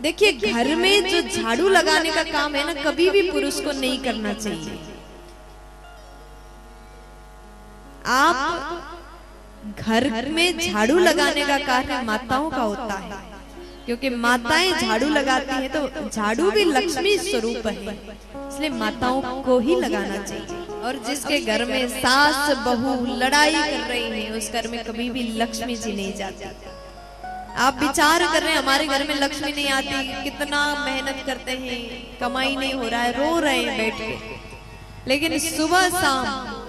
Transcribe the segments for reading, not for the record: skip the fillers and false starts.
देखिए, घर में जो झाड़ू लगाने का काम है ना, कभी भी पुरुष को नहीं करना चाहिए। आप घर में झाड़ू लगाने का कार्य माताओं का होता है, क्योंकि माताएं झाड़ू लगाती हैं तो झाड़ू भी लक्ष्मी स्वरूप है, इसलिए माताओं को ही लगाना चाहिए। और जिसके घर में सास बहू लड़ाई कर रही है, उस घर में कभी भी लक्ष्मी जी नहीं जाती। आप विचार कर रहे हैं हमारे घर में लक्ष्मी नहीं आती, कितना मेहनत करते हैं, कमाई नहीं हो रहा है, रो रहे हैं बैठ के, लेकिन सुबह शाम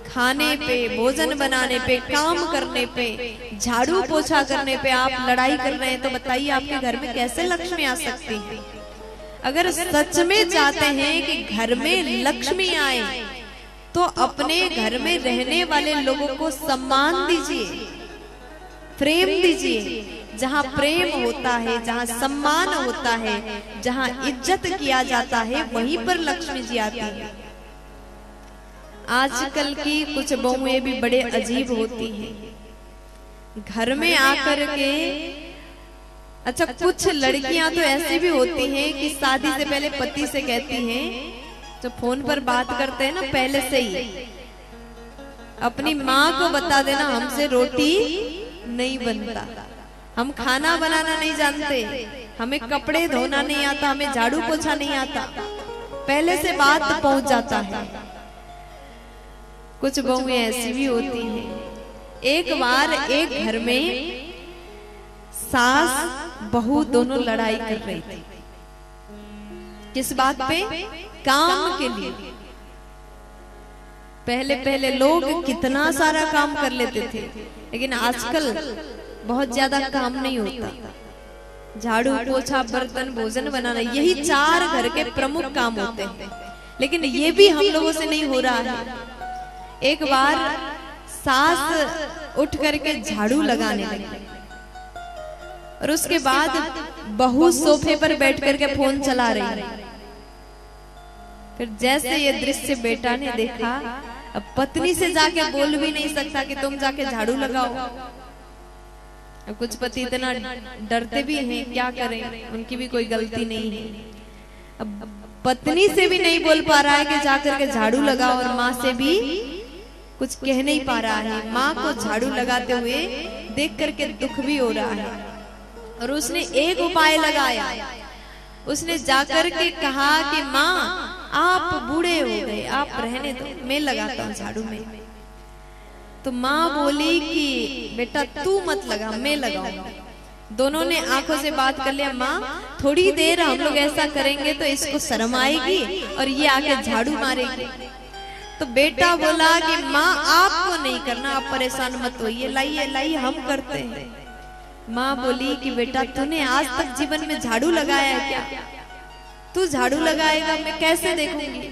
खाने पे, भोजन बनाने पे, काम करने पे, झाड़ू पोछा करने पे आप लड़ाई कर रहे हैं, तो बताइए आपके घर में कैसे लक्ष्मी आ सकती है। अगर सच में चाहते हैं कि घर में लक्ष्मी आए, तो अपने घर में रहने वाले लोगों को सम्मान दीजिए, प्रेम दीजिए। जहाँ प्रेम होता है, जहाँ सम्मान होता है, जहाँ इज्जत किया जाता है, वहीं पर लक्ष्मी जी आती है। आजकल की कुछ बहुएं भी बड़े अजीब होती हैं, घर में आकर के। अच्छा, कुछ लड़कियां तो ऐसी भी होती हैं कि शादी से पहले पति से कहती हैं, जो फोन पर बात करते हैं ना, पहले से ही अपनी माँ को बता देना हमसे रोटी नहीं बनता, हम खाना बनाना नहीं जानते, हमें कपड़े धोना नहीं आता, हमें झाड़ू पोछा नहीं आता, पहले से बात पहुंच जाता है। कुछ बहुएं ऐसी भी होती हैं। एक बार एक घर में सास बहू दोनों लड़ाई कर रही थी। किस बात पे? काम के लिए। पहले पहले लोग कितना सारा काम कर लेते थे, लेकिन आजकल बहुत ज्यादा काम नहीं होता। झाड़ू पोछा, बर्तन, भोजन बनाना, यही 4 घर के प्रमुख काम होते हैं, लेकिन ये भी हम लोगों से नहीं हो रहा है। एक बार सास उठ करके झाड़ू लगाने लगी, और उसके बाद बहू सोफे पर बैठ करके फोन चला रही। फिर जैसे ये दृश्य बेटा ने देखा, अब पत्नी से जाके बोल भी नहीं सकता कि तुम जाके झाड़ू लगाओ। अब कुछ पति इतना डरते भी हैं, क्या करें, उनकी भी कोई गलती नहीं है। अब पत्नी से भी नहीं बोल पा रहा है कि जाकर के झाड़ू लगाओ, और माँ से भी कुछ कह नहीं पा रहा है। माँ को झाड़ू लगाते हुए देख करके दुख भी हो रहा है, और उसने एक उपाय लगाया। उसने जाकर के कहा कि माँ, आप बूढ़े हो गए, आप रहने दो, मैं लगाता हूँ झाड़ू में। तो माँ बोली कि बेटा तू मत लगा, मैं लगाऊंगा। दोनों ने आंखों से बात कर लिया, माँ थोड़ी देर हम लोग ऐसा करेंगे तो इसको शर्म आएगी और ये आके झाड़ू मारेगी। तो बेटा बोला कि माँ आपको नहीं करना, आप परेशान मत होइए, लाइए लाइए हम करते हैं। माँ बोली कि बेटा तूने आज तक जीवन में झाड़ू लगाया है क्या? तू झाड़ू लगाएगा, मैं कैसे देखूंगी?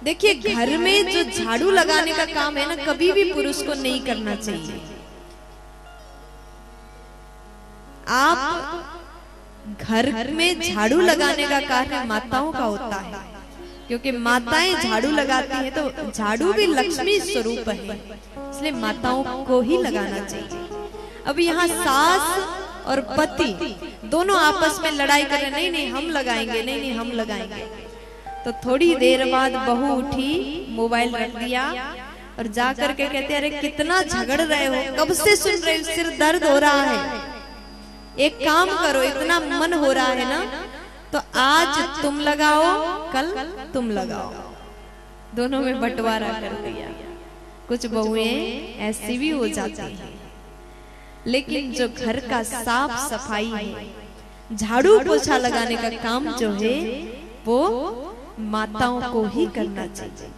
देखिए, घर में जो झाड़ू लगाने का काम है ना, कभी भी पुरुष को नहीं करना चाहिए। आप घर में झाड़ू लगाने का कार्य माताओं का होता है, क्योंकि माताएं झाड़ू लगाती हैं तो झाड़ू भी लक्ष्मी स्वरूप है, इसलिए माताओं को ही लगाना चाहिए। अब यहाँ सास और पति दोनों आपस में लड़ाई कर रहे, नहीं नहीं हम लगाएंगे, नहीं नहीं हम लगाएंगे। तो थोड़ी देर बाद बहू उठी, मोबाइल रख दिया और जाकर के कहते, अरे कितना झगड़ रहे हो, कब से सुन रहे हो, सिर दर्द हो रहा है, एक काम करो, इतना मन हो रहा है ना, तो आज तुम लगाओ, कल तुम लगाओ। दोनों में बंटवारा कर दिया। कुछ बहुएं ऐसी भी हो जाती हैं, लेकिन जो घर का साफ सफाई है, झाड़ू पोछा लगाने का काम जो है, वो माताओं को ही करना चाहिए।